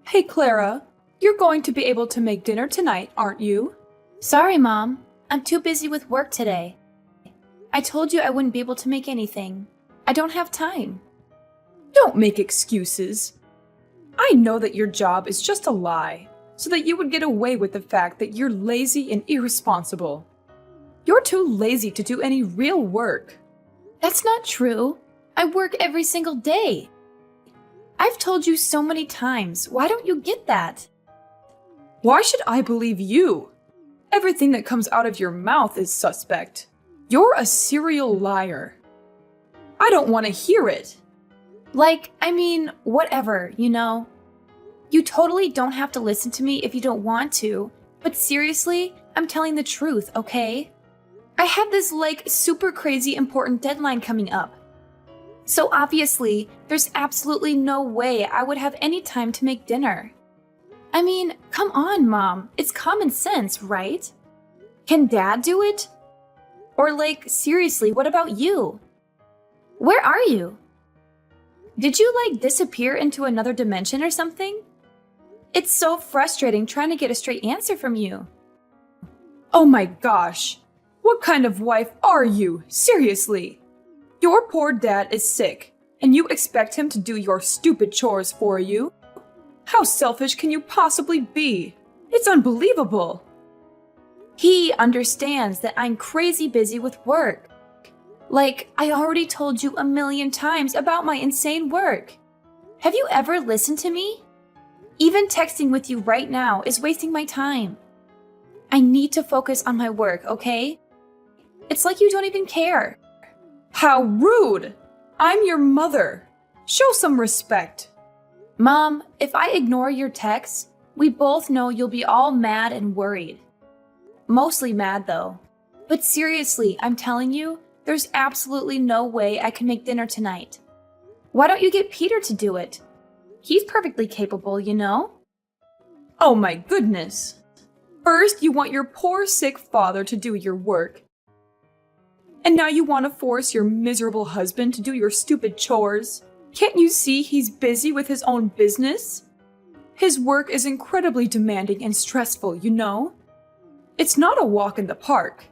Hey Clara, you're going to be able to make dinner tonight, aren't you? Sorry, Mom. I'm too busy with work today. I told you I wouldn't be able to make anything. I don't have time. Don't make excuses. I know that your job is just a lie, so that you would get away with the fact that you're lazy and irresponsible. You're too lazy to do any real work. That's not true. I work every single day. I've told you so many times. Why don't you get that? Why should I believe you? Everything that comes out of your mouth is suspect. You're a serial liar. I don't want to hear it. Whatever, You totally don't have to listen to me if you don't want to, but seriously, I'm telling the truth, okay? I have this, super crazy important deadline coming up. So obviously, there's absolutely no way I would have any time to make dinner. Come on, Mom. It's common sense, right? Can Dad do it? Or seriously, what about you? Where are you? Did you, disappear into another dimension or something? It's so frustrating trying to get a straight answer from you. Oh my gosh! What kind of wife are you? Seriously! Your poor dad is sick, and you expect him to do your stupid chores for you? How selfish can you possibly be? It's unbelievable! He understands that I'm crazy busy with work. I already told you a million times about my insane work. Have you ever listened to me? Even texting with you right now is wasting my time. I need to focus on my work, okay? It's like you don't even care. How rude! I'm your mother. Show some respect. Mom, if I ignore your texts, we both know you'll be all mad and worried. Mostly mad, though. But seriously, I'm telling you, there's absolutely no way I can make dinner tonight. Why don't you get Peter to do it? He's perfectly capable, Oh my goodness! First, you want your poor sick father to do your work. And now you want to force your miserable husband to do your stupid chores? Can't you see he's busy with his own business? His work is incredibly demanding and stressful, It's not a walk in the park.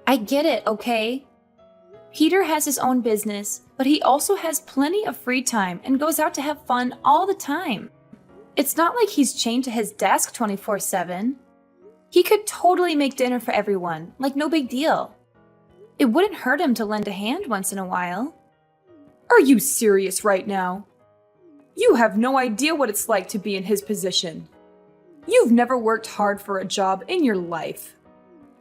I get it, okay? Peter has his own business, but he also has plenty of free time and goes out to have fun all the time. It's not like he's chained to his desk 24/7. He could totally make dinner for everyone, no big deal. It wouldn't hurt him to lend a hand once in a while. Are you serious right now? You have no idea what it's like to be in his position. You've never worked hard for a job in your life.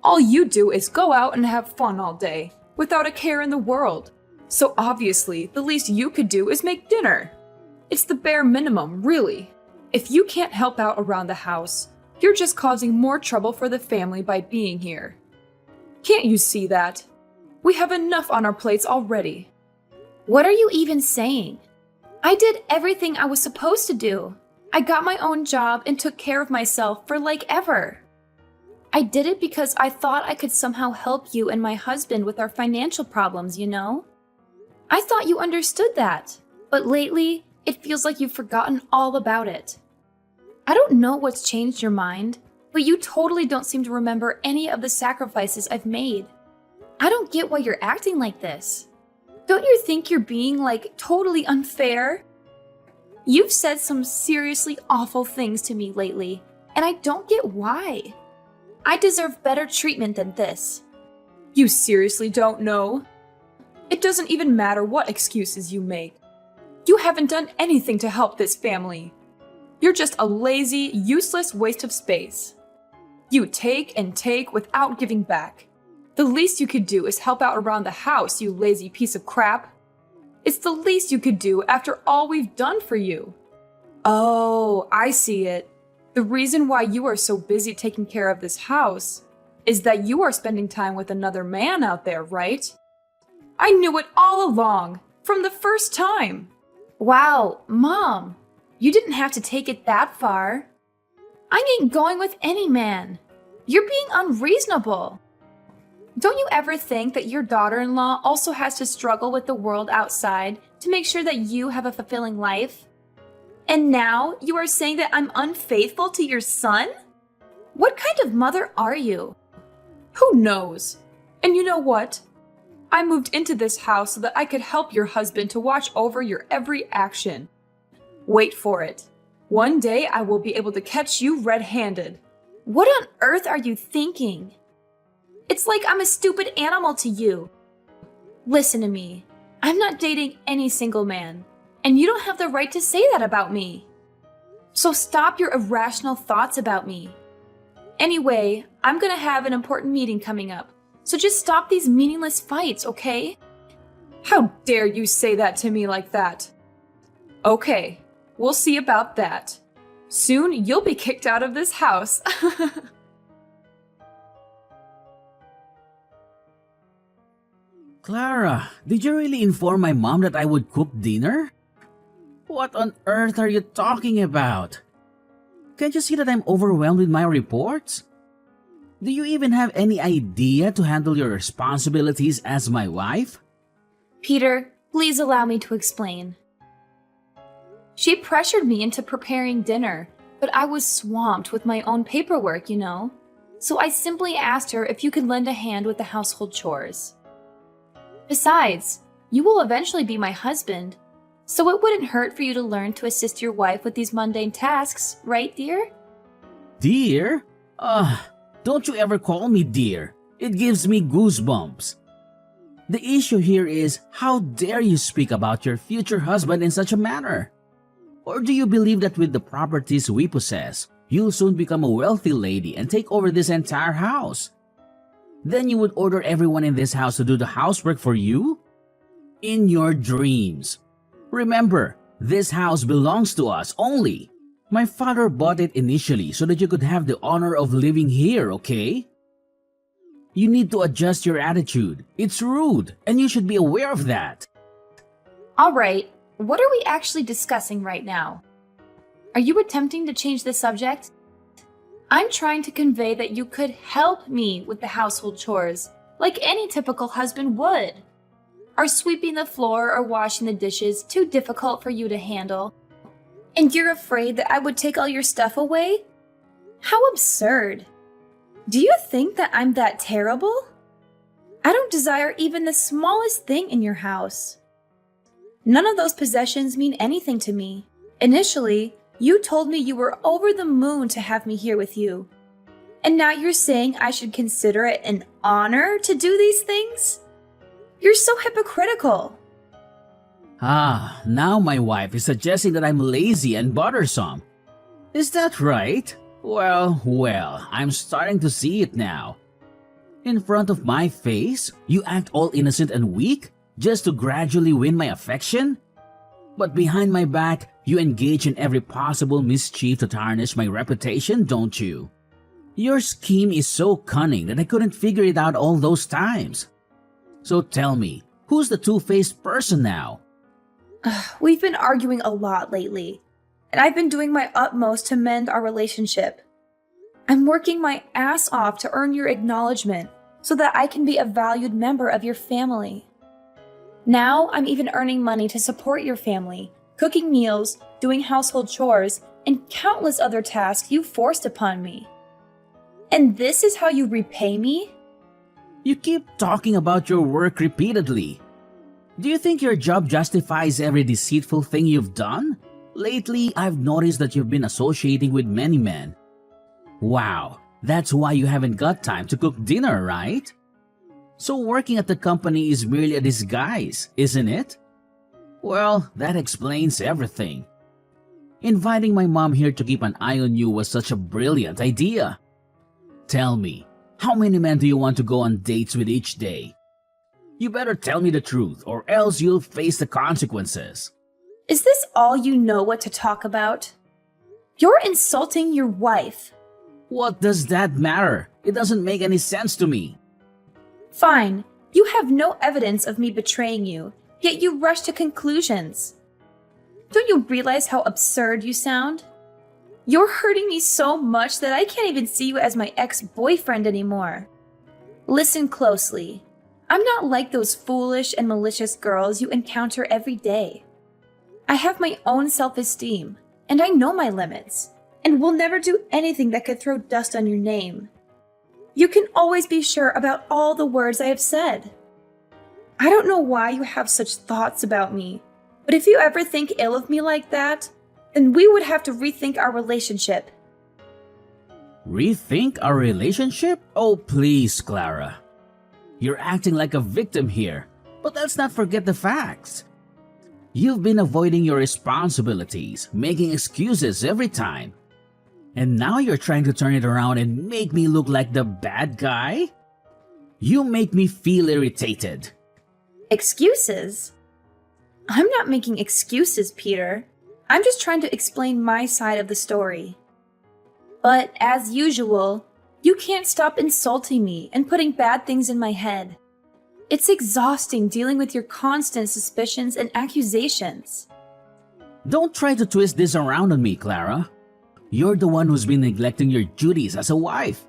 All you do is go out and have fun all day, without a care in the world. So obviously, the least you could do is make dinner. It's the bare minimum, really. If you can't help out around the house, you're just causing more trouble for the family by being here. Can't you see that? We have enough on our plates already. What are you even saying? I did everything I was supposed to do. I got my own job and took care of myself for ever. I did it because I thought I could somehow help you and my husband with our financial problems, I thought you understood that, but lately, it feels like you've forgotten all about it. I don't know what's changed your mind, but you totally don't seem to remember any of the sacrifices I've made. I don't get why you're acting like this. Don't you think you're being, totally unfair? You've said some seriously awful things to me lately, and I don't get why. I deserve better treatment than this. You seriously don't know? It doesn't even matter what excuses you make. You haven't done anything to help this family. You're just a lazy, useless waste of space. You take and take without giving back. The least you could do is help out around the house, you lazy piece of crap. It's the least you could do after all we've done for you. Oh, I see it. The reason why you are so busy taking care of this house is that you are spending time with another man out there, right? I knew it all along, from the first time. Wow, Mom, you didn't have to take it that far. I ain't going with any man. You're being unreasonable. Don't you ever think that your daughter-in-law also has to struggle with the world outside to make sure that you have a fulfilling life? And now you are saying that I'm unfaithful to your son? What kind of mother are you? Who knows? And you know what? I moved into this house so that I could help your husband to watch over your every action. Wait for it. One day I will be able to catch you red-handed. What on earth are you thinking? It's like I'm a stupid animal to you. Listen to me. I'm not dating any single man, and you don't have the right to say that about me. So stop your irrational thoughts about me. Anyway, I'm gonna have an important meeting coming up, so just stop these meaningless fights, okay? How dare you say that to me like that? Okay, we'll see about that. Soon you'll be kicked out of this house. Clara, did you really inform my mom that I would cook dinner? What on earth are you talking about? Can't you see that I'm overwhelmed with my reports? Do you even have any idea to handle your responsibilities as my wife? Peter, please allow me to explain. She pressured me into preparing dinner, but I was swamped with my own paperwork, you know. So I simply asked her if you could lend a hand with the household chores. Besides, you will eventually be my husband, so it wouldn't hurt for you to learn to assist your wife with these mundane tasks, right, dear? Dear? Don't you ever call me dear. It gives me goosebumps. The issue here is, how dare you speak about your future husband in such a manner? Or do you believe that with the properties we possess, you'll soon become a wealthy lady and take over this entire house? Then you would order everyone in this house to do the housework for you? In your dreams. Remember, this house belongs to us only. My father bought it initially so that you could have the honor of living here, okay? You need to adjust your attitude. It's rude, and you should be aware of that. All right, what are we actually discussing right now? Are you attempting to change the subject? I'm trying to convey that you could help me with the household chores, like any typical husband would. Are sweeping the floor or washing the dishes too difficult for you to handle? And you're afraid that I would take all your stuff away? How absurd. Do you think that I'm that terrible? I don't desire even the smallest thing in your house. None of those possessions mean anything to me. Initially, you told me you were over the moon to have me here with you. And now you're saying I should consider it an honor to do these things? You're so hypocritical. Now my wife is suggesting that I'm lazy and bothersome. Is that right? Well, I'm starting to see it now. In front of my face, you act all innocent and weak just to gradually win my affection? But behind my back, you engage in every possible mischief to tarnish my reputation, don't you? Your scheme is so cunning that I couldn't figure it out all those times. So tell me, who's the two-faced person now? We've been arguing a lot lately, and I've been doing my utmost to mend our relationship. I'm working my ass off to earn your acknowledgement so that I can be a valued member of your family. Now I'm even earning money to support your family, cooking meals, doing household chores, and countless other tasks you forced upon me. And this is how you repay me? You keep talking about your work repeatedly. Do you think your job justifies every deceitful thing you've done? Lately, I've noticed that you've been associating with many men. Wow, that's why you haven't got time to cook dinner, right? So working at the company is merely a disguise, isn't it? Well, that explains everything. Inviting my mom here to keep an eye on you was such a brilliant idea. Tell me, how many men do you want to go on dates with each day? You better tell me the truth, or else you'll face the consequences. Is this all you know what to talk about? You're insulting your wife. What does that matter? It doesn't make any sense to me. Fine, you have no evidence of me betraying you, yet you rush to conclusions. Don't you realize how absurd you sound? You're hurting me so much that I can't even see you as my ex-boyfriend anymore. Listen closely. I'm not like those foolish and malicious girls you encounter every day. I have my own self-esteem, and I know my limits, and will never do anything that could throw dust on your name. You can always be sure about all the words I have said. I don't know why you have such thoughts about me, but if you ever think ill of me like that, then we would have to rethink our relationship. Rethink our relationship? Oh, please, Clara. You're acting like a victim here, but let's not forget the facts. You've been avoiding your responsibilities, making excuses every time. And now you're trying to turn it around and make me look like the bad guy? You make me feel irritated. Excuses? I'm not making excuses, Peter. I'm just trying to explain my side of the story. But as usual, you can't stop insulting me and putting bad things in my head. It's exhausting dealing with your constant suspicions and accusations. Don't try to twist this around on me, Clara. You're the one who's been neglecting your duties as a wife.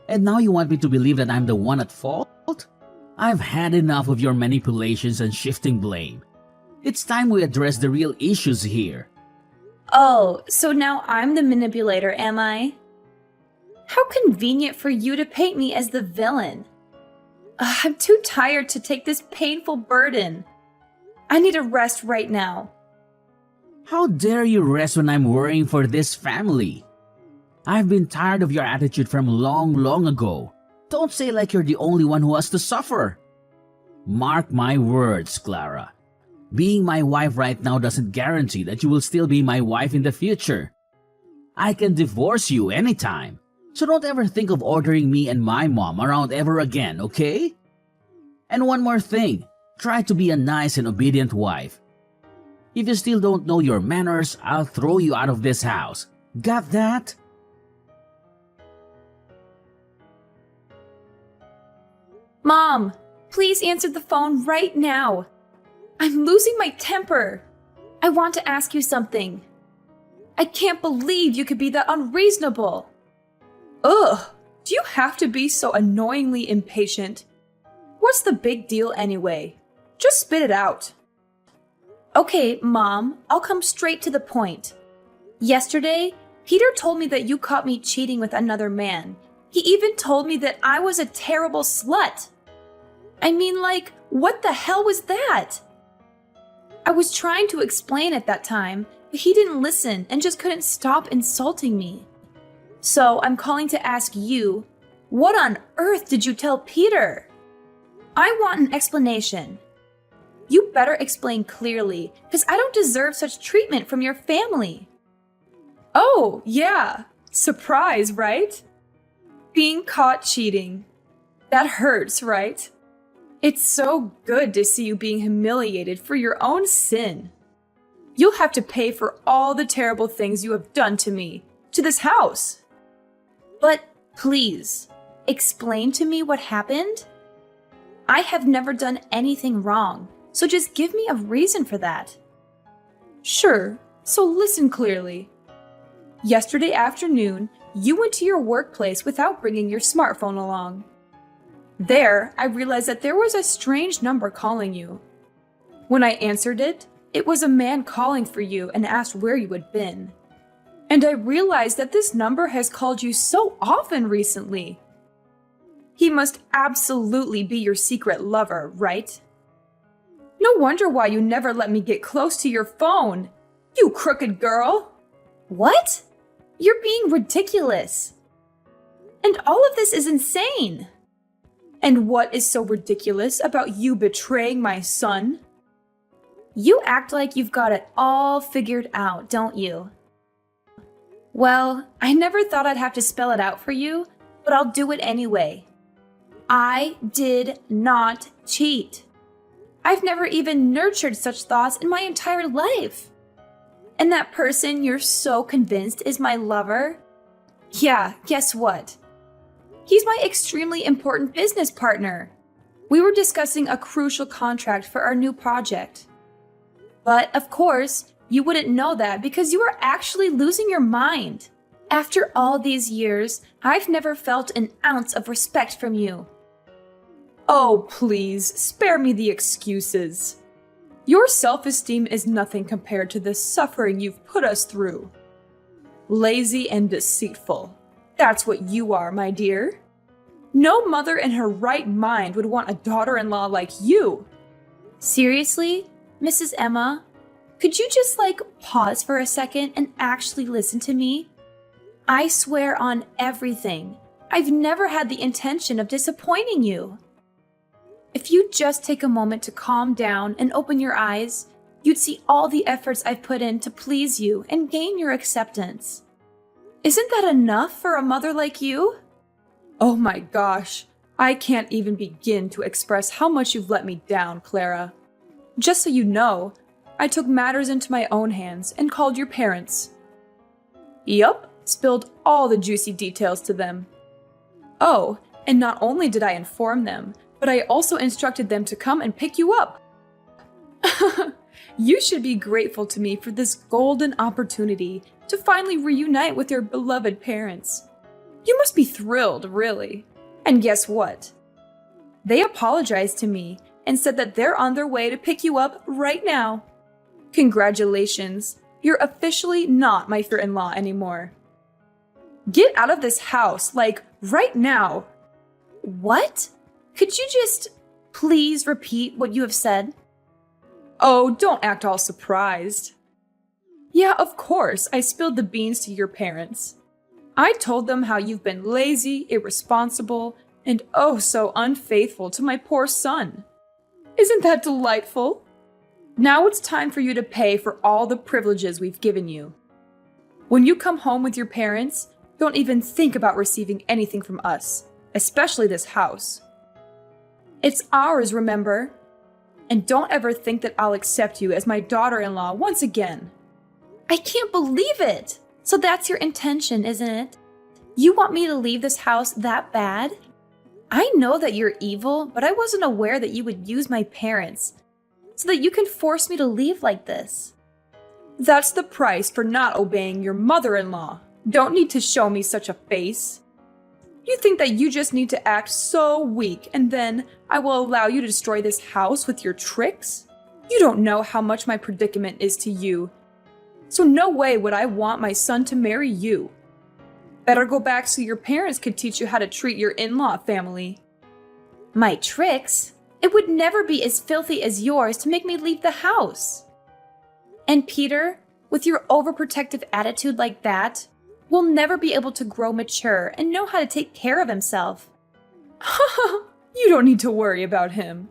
And now you want me to believe that I'm the one at fault? I've had enough of your manipulations and shifting blame. It's time we address the real issues here. Oh, so now I'm the manipulator, am I? How convenient for you to paint me as the villain. I'm too tired to take this painful burden. I need a rest right now. How dare you rest when I'm worrying for this family? I've been tired of your attitude from long ago. Don't say like you're the only one who has to suffer. Mark my words, Clara. Being my wife right now doesn't guarantee that you will still be my wife in the future. I can divorce you anytime, so don't ever think of ordering me and my mom around ever again, okay? And one more thing, try to be a nice and obedient wife. If you still don't know your manners, I'll throw you out of this house. Got that? Mom, please answer the phone right now. I'm losing my temper. I want to ask you something. I can't believe you could be that unreasonable. Ugh, do you have to be so annoyingly impatient? What's the big deal anyway? Just spit it out. Okay, Mom, I'll come straight to the point. Yesterday, Peter told me that you caught me cheating with another man. He even told me that I was a terrible slut. I mean, like, what the hell was that? I was trying to explain at that time, but he didn't listen and just couldn't stop insulting me. So I'm calling to ask you, what on earth did you tell Peter? I want an explanation. You better explain clearly, because I don't deserve such treatment from your family. Oh, yeah. Surprise, right? Being caught cheating. That hurts, right? It's so good to see you being humiliated for your own sin. You'll have to pay for all the terrible things you have done to me, to this house. But please, explain to me what happened. I have never done anything wrong, so just give me a reason for that. Sure, so listen clearly. Yesterday afternoon, you went to your workplace without bringing your smartphone along. There, I realized that there was a strange number calling you. When I answered it, it was a man calling for you and asked where you had been. And I realized that this number has called you so often recently. He must absolutely be your secret lover, right? No wonder why you never let me get close to your phone. You crooked girl! What? You're being ridiculous. And all of this is insane. And what is so ridiculous about you betraying my son? You act like you've got it all figured out, don't you? Well, I never thought I'd have to spell it out for you, but I'll do it anyway. I did not cheat. I've never even nurtured such thoughts in my entire life. And that person you're so convinced is my lover? Yeah, guess what? He's my extremely important business partner. We were discussing a crucial contract for our new project. But of course, you wouldn't know that because you are actually losing your mind. After all these years, I've never felt an ounce of respect from you. Oh, please, spare me the excuses. Your self-esteem is nothing compared to the suffering you've put us through. Lazy and deceitful. That's what you are, my dear. No mother in her right mind would want a daughter-in-law like you. Seriously, Mrs. Emma? Could you just pause for a second and actually listen to me? I swear on everything, I've never had the intention of disappointing you. If you just take a moment to calm down and open your eyes, you'd see all the efforts I've put in to please you and gain your acceptance. Isn't that enough for a mother like you? Oh my gosh, I can't even begin to express how much you've let me down, Clara. Just so you know, I took matters into my own hands and called your parents. Yup, spilled all the juicy details to them. Oh, and not only did I inform them, but I also instructed them to come and pick you up. You should be grateful to me for this golden opportunity to finally reunite with your beloved parents. You must be thrilled, really. And guess what? They apologized to me and said that they're on their way to pick you up right now. Congratulations, you're officially not my father-in-law anymore. Get out of this house, right now. What? Could you just please repeat what you have said? Oh, don't act all surprised. Yeah, of course, I spilled the beans to your parents. I told them how you've been lazy, irresponsible, and oh so unfaithful to my poor son. Isn't that delightful? Now it's time for you to pay for all the privileges we've given you. When you come home with your parents, don't even think about receiving anything from us, especially this house. It's ours, remember? And don't ever think that I'll accept you as my daughter-in-law once again. I can't believe it! So that's your intention, isn't it? You want me to leave this house that bad? I know that you're evil, but I wasn't aware that you would use my parents so that you can force me to leave like this. That's the price for not obeying your mother-in-law. Don't need to show me such a face. You think that you just need to act so weak and then I will allow you to destroy this house with your tricks? You don't know how much my predicament is to you. So no way would I want my son to marry you. Better go back so your parents could teach you how to treat your in-law family. My tricks? It would never be as filthy as yours to make me leave the house. And Peter, with your overprotective attitude like that, will never be able to grow mature and know how to take care of himself. You don't need to worry about him.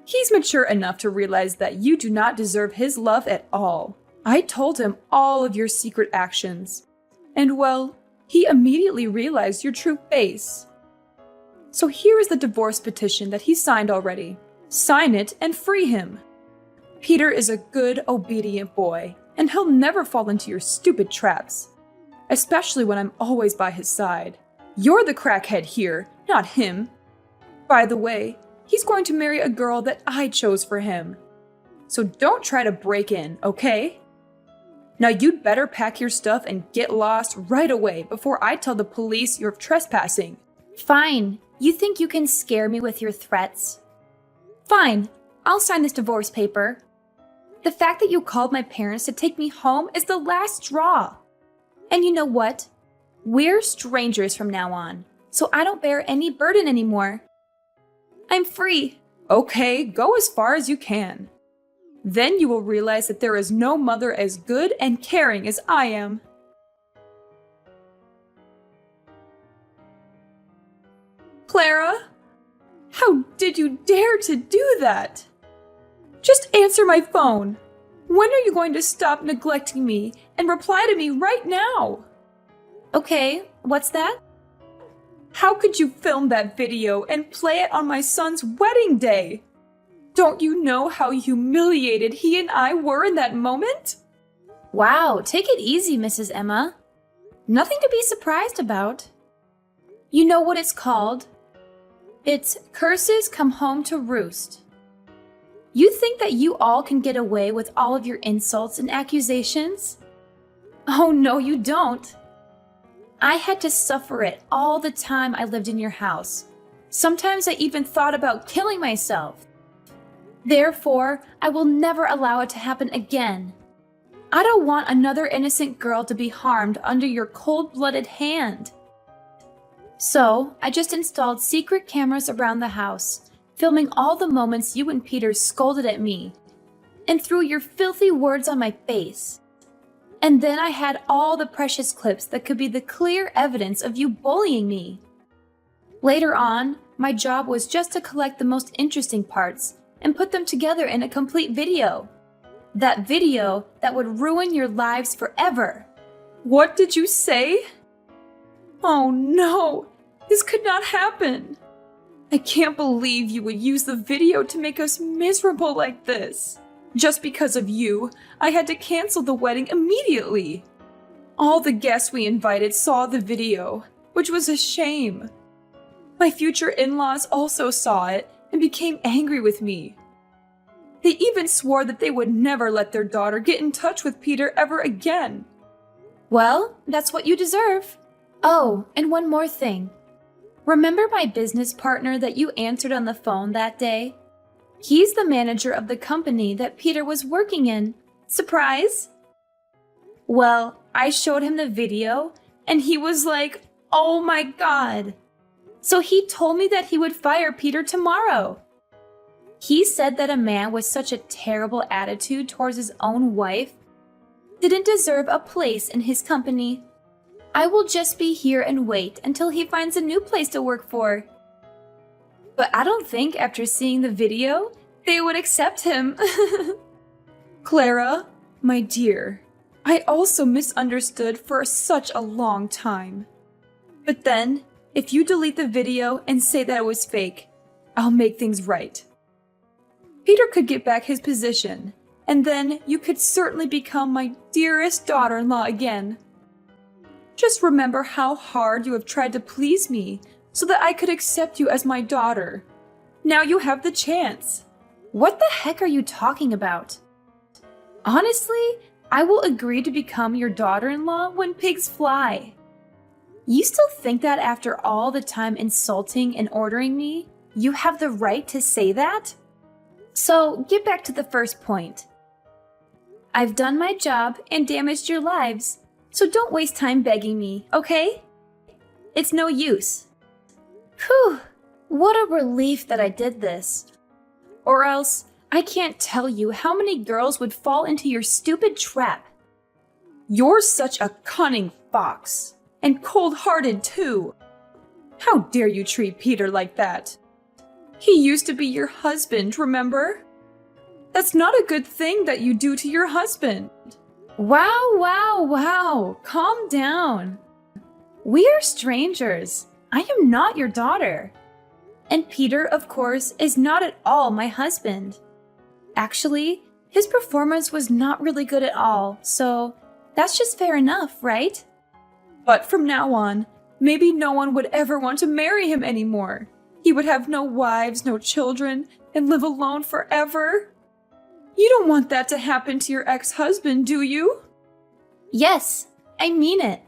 He's mature enough to realize that you do not deserve his love at all. I told him all of your secret actions. And well, he immediately realized your true face. So here is the divorce petition that he signed already. Sign it and free him. Peter is a good, obedient boy, and he'll never fall into your stupid traps. Especially when I'm always by his side. You're the crackhead here, not him. By the way, he's going to marry a girl that I chose for him. So don't try to break in, okay? Now you'd better pack your stuff and get lost right away before I tell the police you're trespassing. Fine. You think you can scare me with your threats? Fine. I'll sign this divorce paper. The fact that you called my parents to take me home is the last straw. And you know what? We're strangers from now on, so I don't bear any burden anymore. I'm free. Okay, go as far as you can. Then you will realize that there is no mother as good and caring as I am. Clara, how did you dare to do that? Just answer my phone. When are you going to stop neglecting me and reply to me right now? Okay, what's that? How could you film that video and play it on my son's wedding day? Don't you know how humiliated he and I were in that moment? Wow, take it easy, Mrs. Emma. Nothing to be surprised about. You know what it's called? It's curses come home to roost. You think that you all can get away with all of your insults and accusations? Oh, no, you don't. I had to suffer it all the time I lived in your house. Sometimes I even thought about killing myself. Therefore, I will never allow it to happen again. I don't want another innocent girl to be harmed under your cold-blooded hand. So, I just installed secret cameras around the house, filming all the moments you and Peter scolded at me and threw your filthy words on my face. And then I had all the precious clips that could be the clear evidence of you bullying me. Later on, my job was just to collect the most interesting parts and put them together in a complete video. That video that would ruin your lives forever. What did you say? Oh no, this could not happen. I can't believe you would use the video to make us miserable like this. Just because of you, I had to cancel the wedding immediately. All the guests we invited saw the video, which was a shame. My future in-laws also saw it and became angry with me. They even swore that they would never let their daughter get in touch with Peter ever again. Well, that's what you deserve. Oh, and one more thing. Remember my business partner that you answered on the phone that day? He's the manager of the company that Peter was working in. Surprise! Well, I showed him the video, and he was like, "Oh my God." So he told me that he would fire Peter tomorrow. He said that a man with such a terrible attitude towards his own wife didn't deserve a place in his company. I will just be here and wait until he finds a new place to work for. But I don't think after seeing the video, they would accept him. Clara, my dear, I also misunderstood for such a long time. But then, if you delete the video and say that it was fake, I'll make things right. Peter could get back his position, and then you could certainly become my dearest daughter-in-law again. Just remember how hard you have tried to please me so that I could accept you as my daughter. Now you have the chance. What the heck are you talking about? Honestly, I will agree to become your daughter-in-law when pigs fly. You still think that after all the time insulting and ordering me, you have the right to say that? So, get back to the first point. I've done my job and damaged your lives, so don't waste time begging me, okay? It's no use. Whew, what a relief that I did this. Or else, I can't tell you how many girls would fall into your stupid trap. You're such a cunning fox, and cold-hearted too. How dare you treat Peter like that? He used to be your husband, remember? That's not a good thing that you do to your husband. Wow. Calm down. We are strangers. I am not your daughter. And Peter, of course, is not at all my husband. Actually, his performance was not really good at all, so that's just fair enough, right? But from now on, maybe no one would ever want to marry him anymore. He would have no wives, no children, and live alone forever. You don't want that to happen to your ex-husband, do you? Yes, I mean it.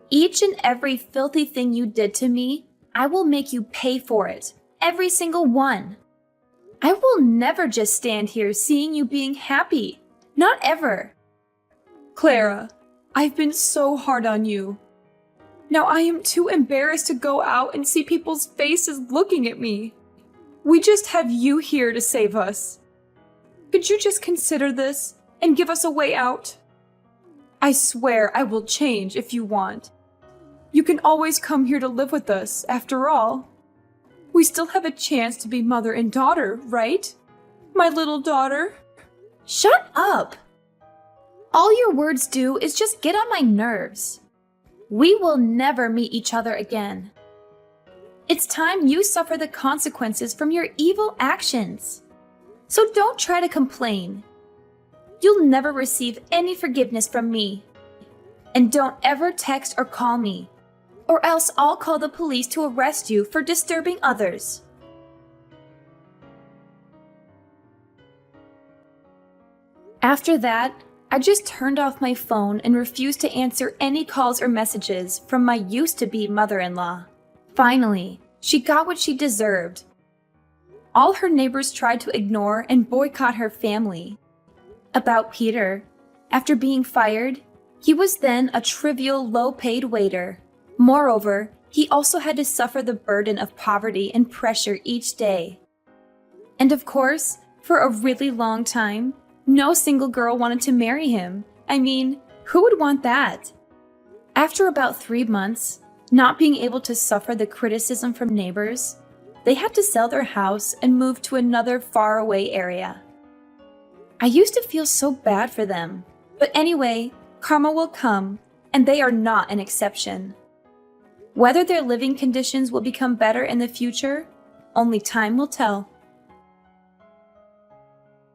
Each and every filthy thing you did to me, I will make you pay for it. Every single one. I will never just stand here seeing you being happy. Not ever. Clara, I've been so hard on you. Now I am too embarrassed to go out and see people's faces looking at me. We just have you here to save us. Could you just consider this and give us a way out? I swear I will change if you want. You can always come here to live with us, after all. We still have a chance to be mother and daughter, right? My little daughter? Shut up! All your words do is just get on my nerves. We will never meet each other again. It's time you suffer the consequences from your evil actions. So don't try to complain. You'll never receive any forgiveness from me. And don't ever text or call me, or else I'll call the police to arrest you for disturbing others. After that, I just turned off my phone and refused to answer any calls or messages from my used-to-be mother-in-law. Finally, she got what she deserved. All her neighbors tried to ignore and boycott her family. About Peter, After being fired, he was then a trivial, low-paid waiter. Moreover, he also had to suffer the burden of poverty and pressure each day. And of course, for a really long time, no single girl wanted to marry him. I mean, who would want that? After about 3 months, not being able to suffer the criticism from neighbors, they had to sell their house and move to another faraway area. I used to feel so bad for them. But anyway, karma will come, and they are not an exception. Whether their living conditions will become better in the future, only time will tell.